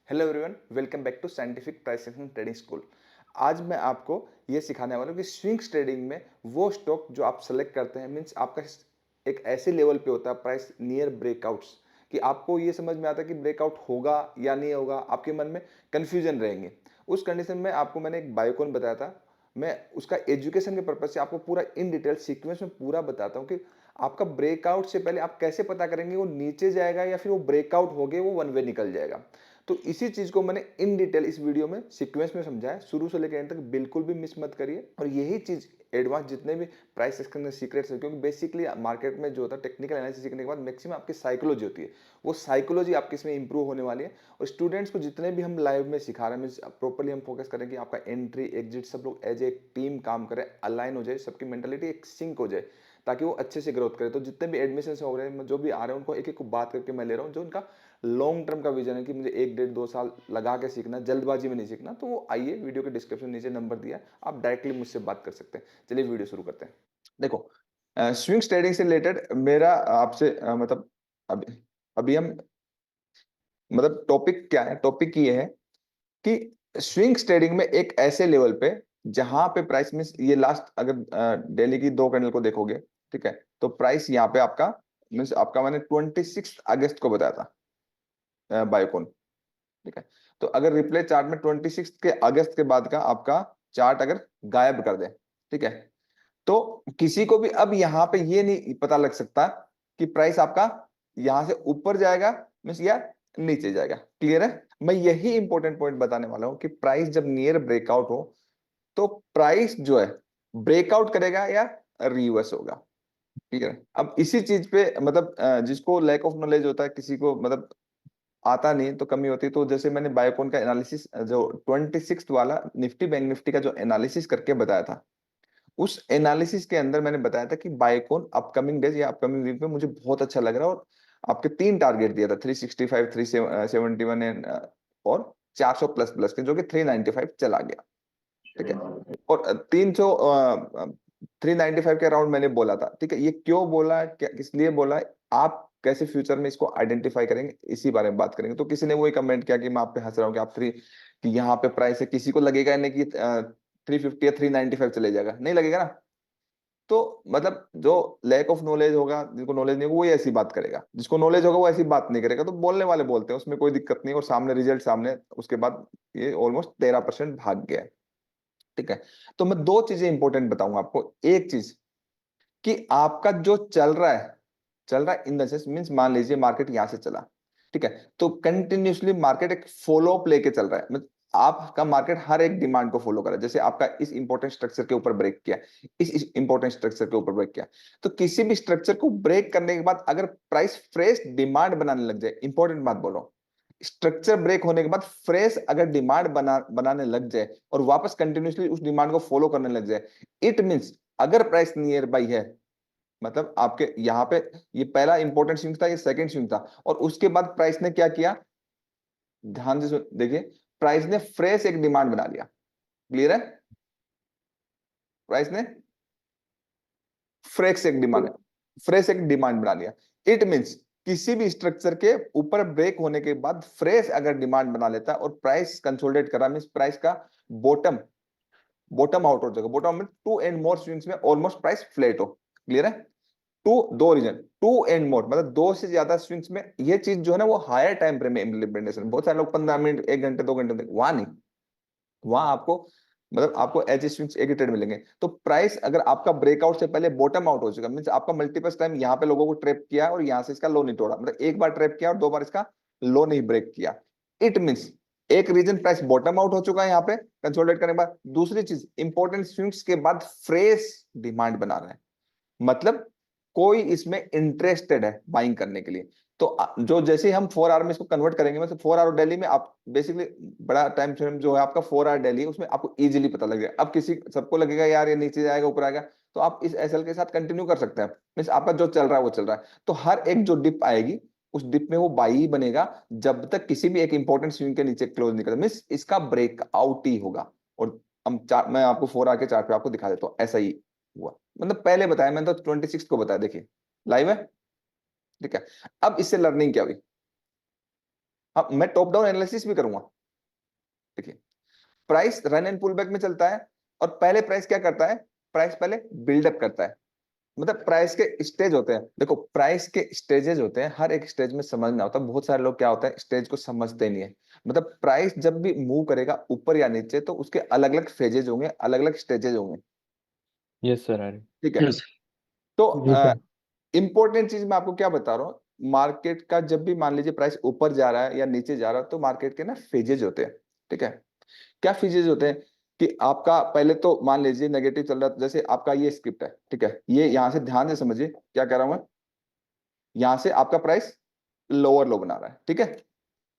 Hello everyone, welcome back to scientific price action trading school. आज मैं आपको ये सिखाने वाला हूँ कि स्विंग्स ट्रेडिंग में वो स्टॉक जो आप सेलेक्ट करते हैं मींस आपका एक ऐसे लेवल पे होता है प्राइस नियर ब्रेकआउट्स कि आपको ये समझ में आता है कि ब्रेकआउट होगा या नहीं होगा, आपके मन में कंफ्यूजन रहेंगे। उस कंडीशन में आपको मैंने एक बायोकॉन बताया था। मैं उसका एजुकेशन के पर्पज से आपको पूरा इन डिटेल सीक्वेंस में पूरा बताता हूँ कि आपका ब्रेकआउट से पहले आप कैसे पता करेंगे वो नीचे जाएगा या फिर वो ब्रेकआउट हो गए वो वन वे निकल जाएगा। तो इसी चीज को मैंने इन डिटेल इस वीडियो में सीक्वेंस में समझाया, शुरू से लेकर एंड तक बिल्कुल भी मिस मत करिए। और यही चीज एडवांस जितने भी प्राइस एक्शन सीक्रेट्स है, क्योंकि बेसिकली मार्केट में जो होता है टेक्निकल एनालिसिस सीखने के बाद मैक्सिमम आपकी साइकोलॉजी होती है, वो साइकोलॉजी आपकी इसमें इंप्रूव होने वाली है। और स्टूडेंट्स को जितने भी हम लाइव में सिखा रहे हैं प्रॉपरली हम फोकस करें कि आपका एंट्री एग्जिट सब लोग एज ए टीम काम करें, अलाइन हो जाए, सबकी मेंटालिटी एक सिंक हो जाए ताकि वो अच्छे से ग्रोथ करे। तो जितने भी एडमिशन हो रहे हैं, जो भी आ रहे हैं, उनको एक एक को बात करके मैं ले रहा हूँ, जो उनका लॉन्ग टर्म का विजन है कि मुझे 1 डेढ़ 2 साल लगा के सीखना, जल्दबाजी में नहीं सीखना। तो वो आइए, वीडियो के डिस्क्रिप्शन नीचे नंबर दिया है, आप डायरेक्टली मुझसे बात कर सकते हैं। चलिए वीडियो शुरू करते हैं। देखो, स्विंग्स ट्रेडिंग से रिलेटेड मेरा आपसे मतलब अभी अभी हम मतलब टॉपिक क्या है, टॉपिक ये है कि स्विंग्स ट्रेडिंग में एक ऐसे लेवल पे जहां पे प्राइस में ये लास्ट अगर डेली की दो कैंडल को देखोगे, ठीक है, तो प्राइस यहाँ पे आपका मीन्स आपका मैंने 26 अगस्त को बताया था बायोकॉन, ठीक है। तो अगर रिप्ले चार्ट में 26 के बाद का आपका चार्ट अगर गायब कर दे, ठीक है, तो किसी को भी अब यहां पे ये नहीं पता लग सकता कि प्राइस आपका यहां से ऊपर जाएगा मीन्स या नीचे जाएगा। क्लियर है? मैं यही इंपॉर्टेंट पॉइंट बताने वाला हूं कि प्राइस जब नियर ब्रेकआउट हो तो प्राइस जो है ब्रेकआउट करेगा या रिवर्स होगा। ठीक है, अब इसी चीज पे मतलब जिसको लैक ऑफ नॉलेज होता है, किसी को मतलब आता नहीं तो कमी होती है। तो जैसे मैंने बायोकॉन का एनालिसिस जो 26 वाला निफ्टी बैंक निफ्टी का जो एनालिसिस करके बताया था, उस एनालिसिस के अंदर मैंने बताया था कि बायोकॉन अपकमिंग डेज या अपकमिंग वीक में मुझे बहुत अच्छा लग रहा है। और आपके तीन टारगेट दिया था, 365, 371 एंड और 400 प्लस प्लस के, जो कि 395 चला गया। ठीक है, और 300 395 के अराउंड मैंने बोला था। ठीक है, ये क्यों बोला, क्या किस लिए बोला, आप कैसे फ्यूचर में इसको आइडेंटिफाई करेंगे, इसी बारे में बात करेंगे। तो किसी ने वही कमेंट किया कि मैं आप पे हंस रहा हूँ कि आप थ्री कि यहाँ पे प्राइस है, किसी को लगेगा नहीं कि 350 या 395 चले जाएगा, नहीं लगेगा ना। तो मतलब जो लैक ऑफ नॉलेज होगा, जिनको नॉलेज नहीं होगा, वो ऐसी बात करेगा, जिसको नॉलेज होगा वो ऐसी बात नहीं करेगा। तो बोलने वाले बोलते हैं, उसमें कोई दिक्कत नहीं। और सामने रिजल्ट सामने, उसके बाद ये ऑलमोस्ट 13% भाग गया है। ठीक है, तो मैं दो चीजें इंपॉर्टेंट बताऊंगा आपको। एक चीज कि आपका जो चल रहा है इन द सेंस मीन्स मान लीजिए मार्केट यहां से चला, ठीक है, तो कंटिन्यूसली मार्केट एक फॉलो अप लेके चल रहा है। मतलब आपका मार्केट हर एक डिमांड को फॉलो कर रहा है। जैसे आपका इस इंपॉर्टेंट स्ट्रक्चर के ऊपर ब्रेक किया, इस इंपॉर्टेंट स्ट्रक्चर के ऊपर ब्रेक किया, तो किसी भी स्ट्रक्चर को ब्रेक करने के बाद अगर प्राइस फ्रेश डिमांड बनाने लग जाए, इंपॉर्टेंट बात बोल रहा हूं, स्ट्रक्चर ब्रेक होने के बाद फ्रेश अगर डिमांड बनाने लग जाए और वापस कंटिन्यूसली उस डिमांड को फॉलो करने लग जाए, इट मींस अगर प्राइस नियर बाई है, मतलब आपके यहाँ पे ये पहला इंपॉर्टेंट स्विंग था, ये सेकंड स्विंग था, और उसके बाद प्राइस ने क्या किया, ध्यान से देखिए, प्राइस ने फ्रेश एक डिमांड बना लिया। क्लियर है? प्राइस ने फ्रेश एक डिमांड बना लिया। इट मींस किसी भी स्ट्रक्चर के ऊपर ब्रेक होने के बाद फ्रेश अगर डिमांड बना लेता है और प्राइस कंसोलिडेट कर रहा मींस प्राइस का बॉटम बॉटम आउट हो जाएगा। बॉटम में टू एंड मोर स्विंग्स में ऑलमोस्ट प्राइस फ्लैट हो। क्लियर है? टू दो रीजन, टू एंड मोर मतलब दो से ज्यादा स्विंग्स में ये चीज जो है ना, वो हायर टाइम फ्रेम में इम्प्लीमेंटेशन। बहुत सारे लोग 15 मिनट, 1 घंटे, 2 घंटे, वहां नहीं। वहां आपको मतलब आपको एच स्विंग्स एक ही ट्रेड मिलेंगे। तो प्राइस अगर आपका ब्रेकआउट से पहले बॉटम आउट हो चुका मीन आपका मल्टीपल टाइम यहाँ पे लोगों को ट्रैप किया और यहाँ से इसका लो नहीं तोड़ा, मतलब एक बार ट्रैप किया और दो बार इसका लो नहीं ब्रेक किया, इट मींस एक रीजन प्राइस बॉटम आउट हो चुका है यहाँ पे कंसोलिडेट करने के बाद। दूसरी चीज, इंपॉर्टेंट स्विंग्स के बाद फ्रेश डिमांड बना रहा है, मतलब कोई इसमें इंटरेस्टेड है बाइंग करने के लिए। तो जो जैसे ही हम 4 आवर में इसको कन्वर्ट करेंगे, मतलब 4 आवर डेली में आप बेसिकली बड़ा टाइम फ्रेम जो है आपका 4 आवर डेली, उसमें आपको इजीली पता लगेगा। अब किसी सबको लगेगा यार ये नीचे जाएगा ऊपर आएगा, तो आप इस एसएल के साथ कंटिन्यू कर सकते हैं। मीन्स आपका जो चल रहा है वो चल रहा है। तो हर एक जो डिप आएगी उस डिप में वो बाई ही बनेगा जब तक किसी भी एक इंपॉर्टेंट स्विंग के नीचे क्लोज नहीं करता, मीन्स इसका ब्रेकआउट ही होगा। और हम चार, मैं आपको 4 आवर के चार्ट पे आपको दिखा देता हूँ, ऐसा ही हुआ। मतलब पहले बताया, मैंने तो 26 को बताया, देखिए लाइव है। ठीक है, अब इससे लर्निंग क्या हुई, हाँ, मैं टॉप डाउन एनालिसिस भी करूंगा। देखिए, price run and pull back में चलता है, और पहले प्राइस क्या करता है, प्राइस पहले बिल्डअप करता है। मतलब प्राइस के स्टेज होते हैं, देखो प्राइस के स्टेजेस होते हैं, हर एक स्टेज में समझना होता है। बहुत सारे लोग क्या होता है, स्टेज को समझते नहीं है। मतलब प्राइस जब भी मूव करेगा ऊपर या नीचे, तो उसके अलग अलग फेजेज होंगे, अलग अलग स्टेजेस होंगे। यस सर आर्य। ठीक है, यस तो जी सर। इंपॉर्टेंट चीज मैं आपको क्या बता रहा हूँ, मार्केट का जब भी मान लीजिए प्राइस ऊपर जा रहा है या नीचे जा रहा है, तो मार्केट के ना फेजेज होते हैं। ठीक है, क्या फेजेज होते हैं कि आपका पहले तो मान लीजिए नेगेटिव चल रहा है, जैसे आपका ये स्क्रिप्ट है। ठीक है, ये यहां से ध्यान से समझिए क्या कह रहा हूं मैं। यहां से आपका प्राइस लोअर लो बना रहा है। ठीक है,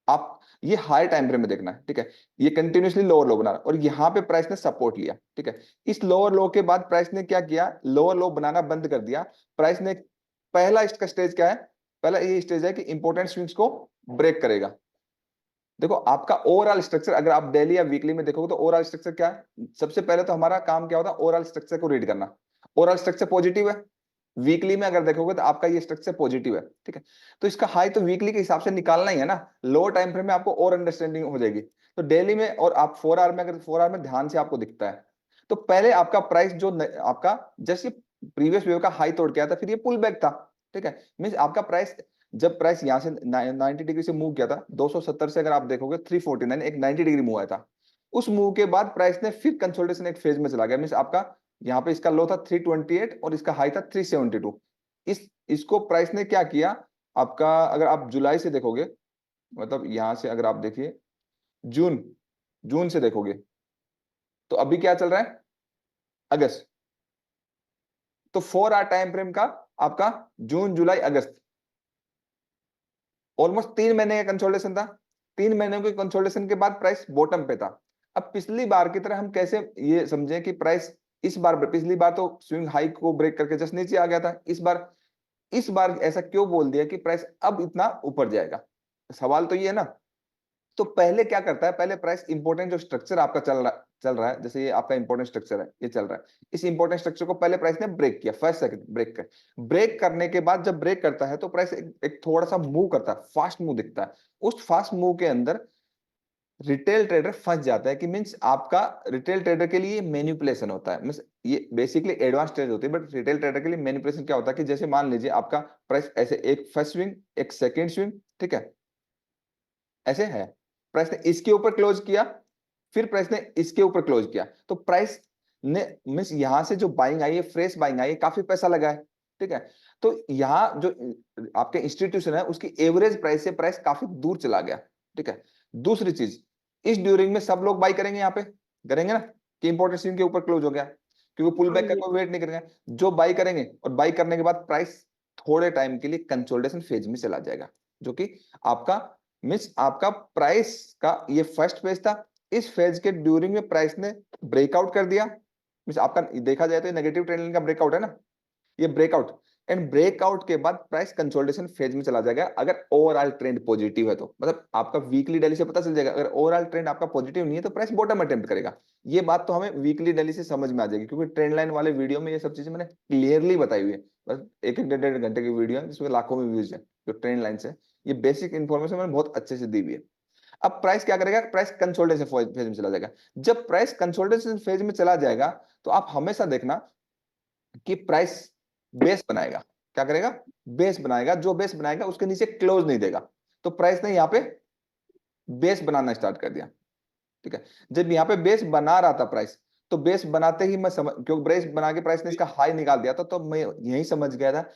आप ये हाई टाइम फ्रेम में देखना है। ठीक है, ये कंटिन्यूअसली लोअर लो बना रहा है, और यहाँ पे प्राइस ने सपोर्ट लिया। ठीक है, इस लोअर लो के बाद प्राइस ने क्या किया, लोअर लो बनाना बंद कर दिया। प्राइस ने पहला इसका स्टेज क्या है, पहला ये स्टेज है कि इंपॉर्टेंट स्विंग्स को ब्रेक करेगा। देखो आपका ओवरऑल स्ट्रक्चर अगर आप डेली या वीकली में देखोगे, तो ओवरऑल स्ट्रक्चर क्या है, सबसे पहले तो हमारा काम क्या होता है, ओवरऑल स्ट्रक्चर को रीड करना। ओवरऑल स्ट्रक्चर पॉजिटिव है, वीकली में अगर देखोगे तो आपका ये स्ट्रक्चर पॉजिटिव है। ठीक है, तो इसका हाई तो वीकली के हिसाब से निकालना ही है ना, लोअर टाइम फ्रेम में आपको और अंडरस्टैंडिंग हो जाएगी। तो डेली में और आप 4 आवर में, अगर 4 आवर में ध्यान से आपको दिखता है, तो पहले आपका प्राइस जो आपका जैसे प्रीवियस वेव का हाई तोड़ के आया था, फिर ये पुल बैक था। ठीक है, मीन आपका प्राइस जब प्राइस यहां से 90 डिग्री से मूव किया था, 270 से अगर आप देखोगे 349, एक 90 डिग्री मूव आया था। उस मूव के बाद प्राइस ने फिर कंसोलिडेशन एक फेज में चला गया। मीन आपका यहाँ पे इसका लो था 328 और इसका हाई था 372। इसको प्राइस ने क्या किया, आपका अगर आप जुलाई से देखोगे, मतलब यहां से अगर आप देखिए जून, जून से देखोगे, तो अभी क्या चल रहा है, अगस्त। तो 4 आवर टाइम फ्रेम का आपका जून जुलाई अगस्त, ऑलमोस्ट 3 महीने का कंसोलिडेशन था। 3 महीने के कंसोलिडेशन के बाद प्राइस बॉटम पे था। अब पिछली बार की तरह हम कैसे ये समझें कि प्राइस इस बार, पिछली बार तो स्विंग हाई को ब्रेक करके जस्ट नीचे आ गया था, इस बार ऐसा क्यों बोल दिया कि प्राइस अब इतना ऊपर जाएगा, सवाल तो ये है ना। तो पहले क्या करता है, पहले प्राइस इंपॉर्टेंट जो स्ट्रक्चर आपका चल रहा है, जैसे ये आपका इंपॉर्टेंट स्ट्रक्चर है, ये चल रहा है, इस इंपॉर्टेंट स्ट्रक्चर को पहले प्राइस ने ब्रेक किया, फर्स्ट सेकंड ब्रेक करने के बाद जब ब्रेक करता है, तो प्राइस एक थोड़ा सा मूव करता है, फास्ट मूव दिखता है। उस फास्ट मूव के अंदर रिटेल ट्रेडर फंस जाता है, कि मींस आपका रिटेल ट्रेडर के लिए मैनिपुलेशन होता है। मींस ये बेसिकली एडवांस ट्रेड होती है, बट रिटेल ट्रेडर के लिए मैनिपुलेशन क्या होता है कि जैसे मान लीजिए आपका प्राइस ऐसे एक फर्स्ट स्विंग, एक सेकंड स्विंग, ठीक है, ऐसे है, प्राइस ने इसके ऊपर क्लोज किया, फिर प्राइस ने इसके ऊपर क्लोज किया, तो प्राइस ने मींस यहां से जो बाइंग आई है, फ्रेश बाइंग आई है, काफी पैसा लगा है। ठीक है, तो यहाँ जो आपके इंस्टीट्यूशन है, उसकी एवरेज प्राइस से प्राइस काफी दूर चला गया। ठीक है, दूसरी चीज, इस ड्यूरिंग में सब लोग बाई करेंगे, यहाँ पे करेंगे ना, कि इंपॉर्टेंट स्विंग के ऊपर क्लोज हो गया, क्योंकि पुल हाँ बैक का जी। कोई वेट नहीं करेंगे। जो बाई करेंगे, और बाई करने के बाद प्राइस थोड़े टाइम के लिए कंसोलिडेशन फेज में चला जाएगा, जो कि आपका मीन्स आपका प्राइस का ये फर्स्ट फेज था। इस फेज के ड्यूरिंग में प्राइस ने ब्रेकआउट कर दिया, मीन्स आपका देखा जाए तो नेगेटिव ट्रेंड लाइन का ब्रेकआउट है ना, ये ब्रेकआउट, एंड ब्रेकआउट के बाद प्राइस कंसोलिडेशन फेज में चला जाएगा, अगर ओवरऑल ट्रेंड पॉजिटिव है तो। मतलब आपका वीकली डेली से पता चल जाएगा, अगर ओवरऑल ट्रेंड आपका पॉजिटिव नहीं है, तो प्राइस बॉटम अटेम्प्ट करेगा। ये बात तो हमें वीकली डेली से समझ में आ जाएगी, क्योंकि ट्रेंड लाइन वाले वीडियो में ये सब चीजें मैंने क्लियरली बताई हुई है। बस एक एक डेढ़ घंटे की वीडियो है, जिसमें लाखों में व्यूज है, जो ट्रेंड लाइन से ये बेसिक इन्फॉर्मेशन मैंने बहुत अच्छे से दी हुई है। अब प्राइस क्या करेगा, प्राइस कंसोलिडेशन फेज में चला जाएगा। जब प्राइस कंसोलिडेशन फेज में चला जाएगा, तो आप हमेशा देखना कि प्राइस बेस बनाएगा। क्या करेगा, बेस बनाएगा, जो बेस बनाएगा उसके नीचे क्लोज नहीं देगा। तो प्राइस ने यहाँ पे बेस बनाना स्टार्ट कर दिया। ठीक है, जब यहाँ पे बेस बना रहा था प्राइस, तो बेस बनाते ही मैं समझ, क्योंकि बेस बना के प्राइस ने इसका हाई निकाल दिया था, तो मैं यही समझ गया था।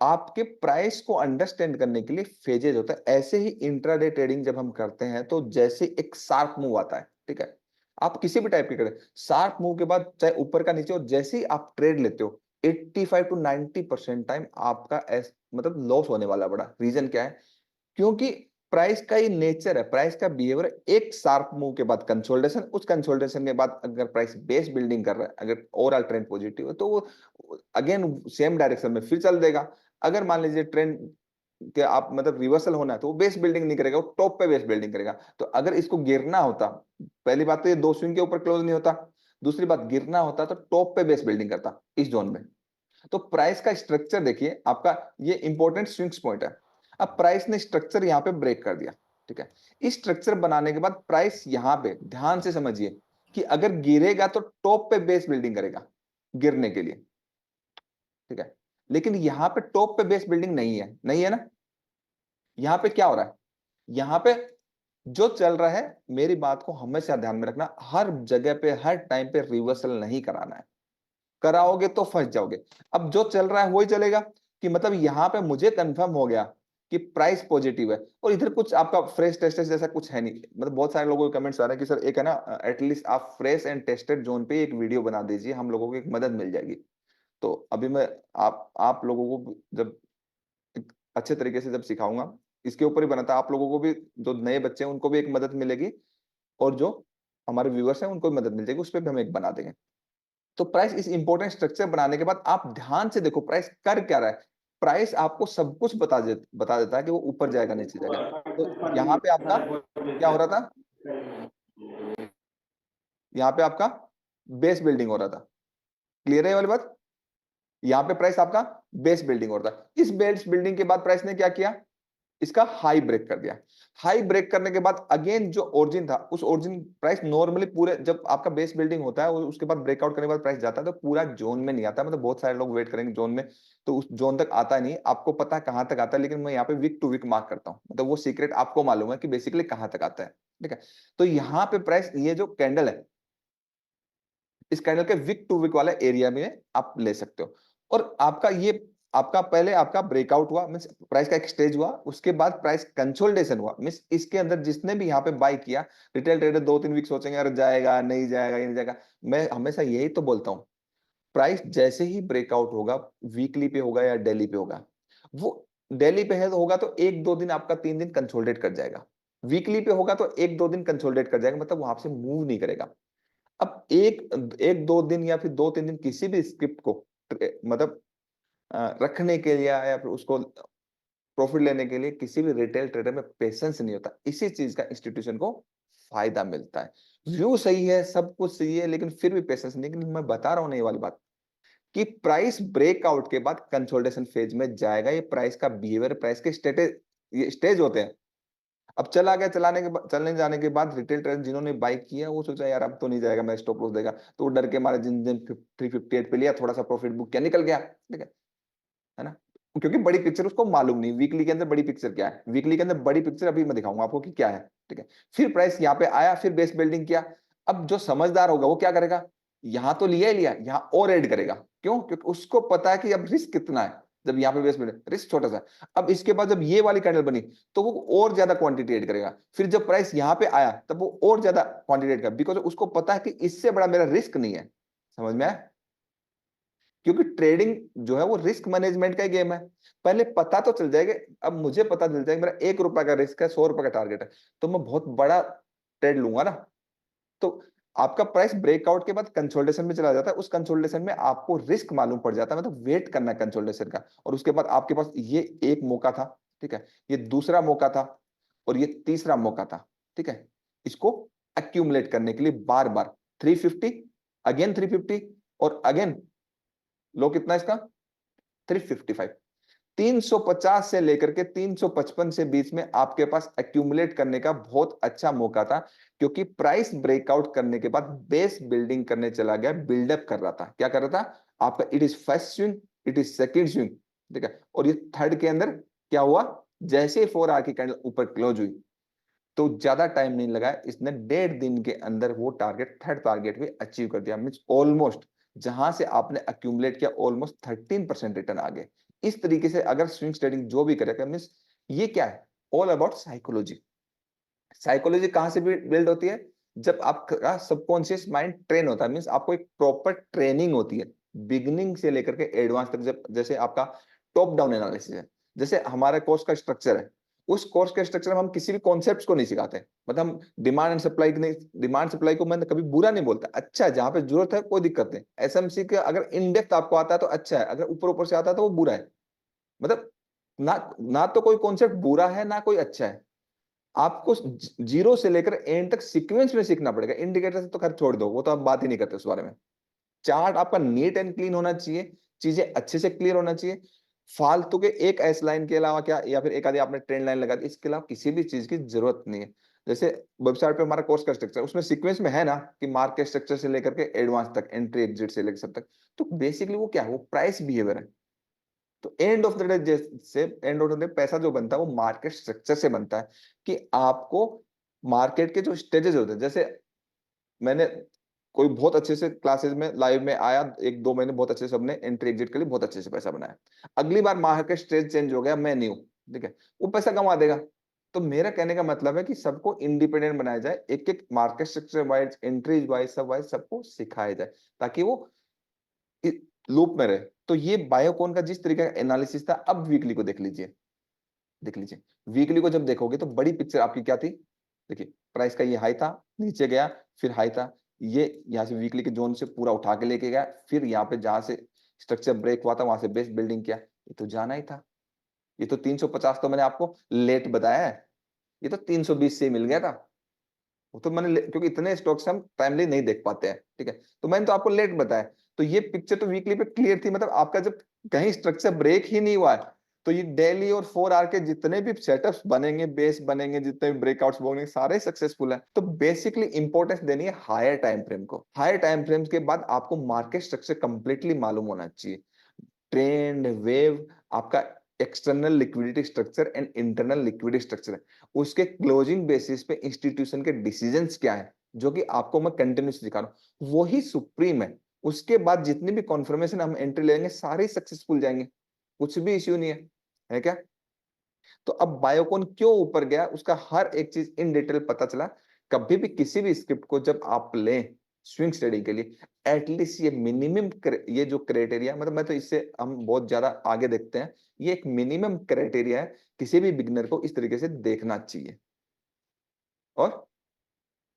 आपके प्राइस को अंडरस्टैंड करने के लिए फेजेस होता है। ऐसे ही इंट्राडे ट्रेडिंग जब हम करते हैं, तो जैसे एक शार्प मूव आता है, ठीक है, आप किसी भी टाइप की करें, शार्प मूव के बाद चाहे ऊपर का नीचे, और जैसे ही आप ट्रेड लेते हो, 85 टू 90% टाइम आपका मतलब लॉस होने वाला। बड़ा रीजन क्या है, क्योंकि प्राइस का ये नेचर है, प्राइस का बिहेवियर, एक शार्प मूव के बाद कंसोलिडेशन, उस कंसोलिडेशन के बाद अगर प्राइस बेस बिल्डिंग कर रहा है, अगर ओवरऑल ट्रेंड पॉजिटिव है, तो वो अगेन सेम डायरेक्शन में फिर चल देगा। अगर मान लीजिए ट्रेंड के आप मतलब रिवर्सल होना है, तो वो बेस बिल्डिंग नहीं करेगा, वो टॉप पे बेस बिल्डिंग करेगा। तो अगर इसको गिरना होता, पहली बात तो ये दो स्विंग के ऊपर क्लोज नहीं होता, दूसरी बात गिरना होता तो टॉप पे बेस बिल्डिंग करता इस जोन में। तो प्राइस का स्ट्रक्चर देखिए आपका, ये इंपॉर्टेंट स्विंग्स पॉइंट है। अब प्राइस ने स्ट्रक्चर यहां पे ब्रेक कर दिया, ठीक है। इस स्ट्रक्चर बनाने के बाद प्राइस यहां पे ध्यान से समझिए कि अगर गिरेगा तो टॉप पे बेस बिल्डिंग करेगा गिरने के लिए, ठीक है। लेकिन यहां पे टॉप पे बेस बिल्डिंग नहीं है ना। यहां पे क्या हो रहा है, यहां पे जो चल रहा है, मेरी बात को हमेशा ध्यान में रखना, हर जगह पे हर टाइम पे रिवर्सल नहीं कराना है, कराओगे तो फंस जाओगे। अब जो चल रहा है वही चलेगा, कि मतलब यहां पे मुझे कंफर्म हो गया कि प्राइस पॉजिटिव है, और इधर कुछ आपका फ्रेश टेस्टेड जैसा कुछ है नहीं। मतलब बहुत सारे लोगों के कमेंट्स आ रहे हैं कि सर एक है ना, एटलीस्ट आप फ्रेश एंड टेस्टेड जोन पे एक वीडियो बना दीजिए, हम लोगों को एक मदद मिल जाएगी। तो अभी मैं आप लोगों को जब एक अच्छे तरीके से जब सिखाऊंगा, इसके ऊपर ही बनाता, आप लोगों को भी, जो नए बच्चे हैं उनको भी एक मदद मिलेगी, और जो हमारे व्यूअर्स हैं उनको भी मदद मिल जाएगी, उस पर भी हम एक बना देंगे। तो प्राइस इस इंपॉर्टेंट स्ट्रक्चर बनाने के बाद आप ध्यान से देखो प्राइस कर क्या रहा है। प्राइस आपको सब कुछ बता देता है कि वो ऊपर जाएगा नीचे जाएगा। तो यहाँ पे आपका क्या हो रहा था, यहाँ पे आपका बेस बिल्डिंग हो रहा था। क्लियर है ये वाली बात। यहाँ पे प्राइस आपका बेस बिल्डिंग हो रहा था। इस बेस बिल्डिंग के बाद प्राइस ने क्या किया, इसका हाई ब्रेक कर दिया। हाई ब्रेक करने के बाद अगेन जो ओरिजिन था, उस ओरिजिन प्राइस नॉर्मली पूरे, जब आपका बेस बिल्डिंग होता है उसके बाद ब्रेकआउट करने के बाद प्राइस जाता है तो पूरा जोन में नहीं आता। मतलब बहुत सारे लोग वेट करेंगे जोन में, तो उस जोन तक आता नहीं, आपको पता है कहां तक आता है, लेकिन मैं यहाँ पे वीक टू वीक मार्क करता हूँ। मतलब वो सीक्रेट आपको मालूम है कि बेसिकली कहां तक आता है, ठीक है। तो यहाँ पे प्राइस, ये जो कैंडल है, इस कैंडल के वीक टू वीक वाले एरिया में आप ले सकते हो। और आपका ये, आपका पहले आपका ब्रेकआउट हुआ, मींस प्राइस का एक स्टेज हुआ, उसके बाद प्राइस कंसोलिडेशन हुआ, मींस इसके अंदर जिसने भी यहाँ पे बाय किया, रिटेल ट्रेडर 2-3 वीक सोचेंगे अरे जाएगा नहीं जाएगा, ये नहीं जाएगा। मैं हमेशा यही तो बोलता हूँ, प्राइस जैसे ही ब्रेकआउट होगा, वीकली पे होगा या डेली पे होगा, वो डेली पे है तो होगा तो 1-2 दिन आपका, 3 दिन कंसोलिडेट कर जाएगा। वीकली पे होगा तो 1-2 दिन कंसोलिडेट कर जाएगा, मतलब वहां से मूव नहीं करेगा। अब एक एक दो दिन या फिर 2-3 दिन किसी भी स्क्रिप्ट को मतलब रखने के लिए या फिर उसको प्रॉफिट लेने के लिए किसी भी रिटेल ट्रेडर में पेशेंस नहीं होता। इसी चीज का इंस्टीट्यूशन को फायदा मिलता है। व्यू सही है, सब कुछ सही है, लेकिन फिर भी पेशेंस नहीं। लेकिन मैं बता रहा हूं, नहीं वाली बात, कि प्राइस ब्रेकआउट के बाद कंसोलिडेशन फेज में जाएगा। ये प्राइस का बिहेवियर, प्राइस के स्टेटेज, ये स्टेज होते हैं। अब चला गया, चलने जाने के बाद रिटेल ट्रेडर जिन्होंने बाई किया वो सोचा यार अब तो नहीं जाएगा, मैं स्टॉप लॉस देगा, तो वो डर के मारे जिन दिन 358 पे लिया, थोड़ा सा प्रॉफिट बुक किया, निकल गया, ठीक है ना। क्योंकि बड़ी पिक्चर उसको मालूम नहीं, वीकली के अंदर बड़ी पिक्चर क्या है, वीकली के अंदर बड़ी पिक्चर अभी मैं दिखाऊंगा आपको कि क्या है, ठीक है। फिर प्राइस यहाँ पे आया, फिर बेस बिल्डिंग किया। अब जो समझदार होगा वो क्या करेगा, यहाँ तो लिया ही लिया, यहाँ और ऐड करेगा। क्यों, क्योंकि उसको पता है कि अब रिस्क कितना है। जब यहाँ पे बेस बिल्डिंग, रिस्क छोटा सा है। अब इसके बाद जब ये वाली कैंडल बनी तो वो और ज्यादा क्वांटिटी ऐड करेगा। फिर जब प्राइस यहाँ पे आया तब वो और ज्यादा क्वांटिटी ऐड करेगा, बिकॉज उसको पता है कि इससे बड़ा मेरा रिस्क नहीं है। समझ में आया। क्योंकि ट्रेडिंग जो है वो रिस्क मैनेजमेंट का ही गेम है। पहले पता तो चल जाएगा। अब मुझे पता चल जाएगा मेरा 1 रुपए का रिस्क है, 100 रुपए का टारगेट है, तो मैं बहुत बड़ा ट्रेड लूंगा ना। तो आपका प्राइस ब्रेकआउट के बाद कंसोलिडेशन में चला जाता है। उस कंसोलिडेशन में आपको रिस्क मालूम पड़ जाता है, मतलब वेट करना है कंसोलिडेशन का। और उसके बाद आपके पास ये एक मौका था, ठीक है, ये दूसरा मौका था, और ये तीसरा मौका था, ठीक है। इसको एक्यूमुलेट करने के लिए बार बार 350, अगेन 350, और अगेन लो कितना इसका, 355। 350 से लेकर के 355 से बीच में आपके पास एक्यूमुलेट करने का बहुत अच्छा मौका था। क्योंकि प्राइस ब्रेकआउट करने के बाद बेस बिल्डिंग करने चला गया, बिल्डअप कर रहा था। क्या कर रहा था आपका, it is first swing, it is second swing, ठीक है। और ये थर्ड के अंदर क्या हुआ, जैसे 4 आवर की कैंडल ऊपर क्लोज हुई, तो ज्यादा टाइम नहीं लगा, इसने 1.5 दिन के अंदर वो टारगेट, थर्ड टारगेट भी अचीव कर दिया। मींस ऑलमोस्ट, जहां से आपने अक्यूमुलेट किया ऑलमोस्ट 13% रिटर्न आ गए। इस तरीके से अगर स्विंग ट्रेडिंग जो भी करेगा, मींस ये क्या है, ऑल अबाउट साइकोलॉजी। साइकोलॉजी कहां से बिल्ड होती है, जब आपका सबकॉन्शियस माइंड ट्रेन होता है, मींस आपको एक प्रॉपर ट्रेनिंग होती है बिगिनिंग से लेकर के एडवांस तक। जब जैसे आपका टॉप डाउन एनालिसिस है, जैसे हमारे कोर्स का स्ट्रक्चर है, उस कोर्स के स्ट्रक्चर में हम किसी भी कॉन्सेप्ट्स को नहीं सिखाते। मतलब हम डिमांड एंड सप्लाई की नहीं, डिमांड सप्लाई को मैंने कभी बुरा नहीं बोलता, अच्छा है, जहां पे जरूरत है कोई दिक्कत नहीं। एसएमसी के अगर इन डेप्थ आपको आता है तो अच्छा है, अगर ऊपर ऊपर से आता है तो वो बुरा है। मतलब ना ना तो कोई कॉन्सेप्ट बुरा है ना कोई अच्छा है। आपको जीरो से लेकर एंड तक सीक्वेंस में सीखना पड़ेगा। इंडिकेटर से तो खैर छोड़ दो, वो तो हम बात ही नहीं करते उस बारे में। चार्ट आपका नीट एंड क्लीन होना चाहिए, चीजें अच्छे से क्लियर होना चाहिए। फालतू के एक एस लाइन के अलावा क्या, या फिर एक आधी आपने ट्रेंड लाइन लगा दी, इसके अलावा किसी भी चीज की जरूरत नहीं है। जैसे वेबसाइट पे हमारा कोर्स का स्ट्रक्चर, उसमें सीक्वेंस में है ना कि मार्केट स्ट्रक्चर से लेकर के एडवांस तक, एंट्री एग्जिट से लेकर सब तक। तो बेसिकली वो क्या है, वो प्राइस बिहेवियर है। तो एंड ऑफ द डे, जैसे एंड ऑफ द डे पैसा जो बनता है वो मार्केट स्ट्रक्चर से बनता है, कि आपको मार्केट के जो स्टेजेस होते हैं, जैसे मैंने कोई बहुत अच्छे से क्लासेस में लाइव में आया, 1-2 महीने बहुत अच्छे से सबने एंट्री एग्जिट के लिए बहुत अच्छे से पैसा बनाया। अगली बार मार्केट स्टेज चेंज हो गया, मैं न्यू, ठीक है? वो पैसा कमा देगा। तो मेरा कहने का मतलब है कि सबको इंडिपेंडेंट बनाया जाए, एक-एक market structure wise, entries wise, सब वाइज़ सबको सिखाया जाए, ताकि वो इ लूप में रहे। तो ये बायोकॉन का जिस तरीके का एनालिसिस था, अब वीकली को देख लीजिए। देख लीजिए। वीकली को जब देखोगे तो बड़ी पिक्चर आपकी क्या थी? देखिए, प्राइस का ये हाई था, नीचे गया, फिर हाई था। ये यहाँ से वीकली के ज़ोन से पूरा उठा के लेके गया, फिर यहाँ पे जहाँ से स्ट्रक्चर ब्रेक हुआ था, वहाँ से बेस बिल्डिंग किया। ये तो जाना ही था। ये तो 350 तो मैंने आपको लेट बताया है। ये तो 320 से ही मिल गया था। वो तो मैंने क्योंकि इतने स्टॉक्स हम टाइमली नहीं देख पाते हैं, ठीक है? तो मैंने तो आपको लेट बताया। तो ये पिक्चर तो वीकली पे क्लियर थी, मतलब आपका जब कहीं स्ट्रक्चर ब्रेक ही नहीं हुआ है, तो ये डेली और 4 आवर के जितने भी सेटअप्स बनेंगे, बेस बनेंगे, जितने भी ब्रेकआउट्स बनेंगे, सारे सक्सेसफुल हैं। तो बेसिकली इंपॉर्टेंस देनी है हायर टाइम फ्रेम को। हायर टाइम फ्रेम्स के बाद आपको मार्केट स्ट्रक्चर कंप्लीटली मालूम होना चाहिए। ट्रेंड, वेव, आपका external liquidity structure and internal liquidity structure है। उसके क्लोजिंग बेसिस पे इंस्टीट्यूशन के डिसीजंस क्या है, जो कि आपको मैं कंटिन्यूअसली दिखा रहा हूँ, वही सुप्रीम है। उसके बाद जितनी भी कन्फर्मेशन हम एंट्री लेंगे, सारे सक्सेसफुल जाएंगे, कुछ भी इश्यू नहीं है क्या? तो अब बायोकॉन क्यों ऊपर गया, उसका हर एक चीज इन डिटेल पता चला। कभी भी किसी भी स्क्रिप्ट को जब आप लें स्विंग ट्रेडिंग के लिए, एटलीस्ट ये मिनिमम ये जो क्राइटेरिया, मतलब मैं तो इससे हम बहुत ज्यादा आगे देखते हैं, ये एक मिनिमम क्राइटेरिया है, किसी भी बिगनर को इस तरीके से देखना चाहिए। और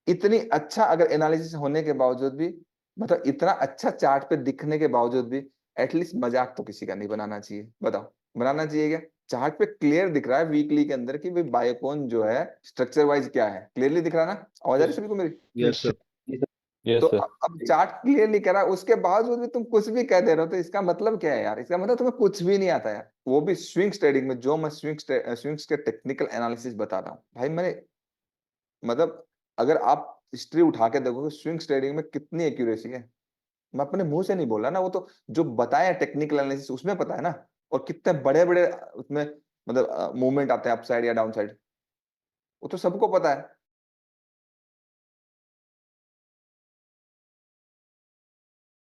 इतनी अच्छा अगर एनालिसिस होने के बावजूद भी, मतलब इतना अच्छा चार्ट पे दिखने के बावजूद भी, एटलीस्ट मजाक तो किसी का नहीं बनाना चाहिए। बताओ, बनाना चाहिए क्या? चार्ट पे क्लियर दिख रहा है वीकली के अंदर कि भाई बायोकॉन जो है स्ट्रक्चर वाइज क्या है, क्लियरली दिख रहा है ना? आवाज आ रही है सभी को मेरी? Yes sir. यस तो सर। अब चार्ट क्लियरली कह रहा है, उसके बावजूद भी तुम कुछ भी कह दे रहे हो, तो इसका मतलब क्या है यार? इसका मतलब तुम्हें कुछ भी नहीं आता यार, वो भी स्विंग्स ट्रेडिंग में। जो मैं स्विंग्स के टेक्निकल एनालिसिस बता रहा हूँ भाई, मैंने मतलब अगर आप हिस्ट्री उठा के देखोगे स्विंग्स ट्रेडिंग में कितनी एक्यूरेसी है, मैं अपने मुंह से नहीं बोल रहा ना, वो तो जो बताया टेक्निकल एनालिसिस उसमें पता है ना। और कितने बड़े-बड़े उसमें मतलब मूवमेंट आते हैं अपसाइड या डाउनसाइड, वो तो सबको पता है।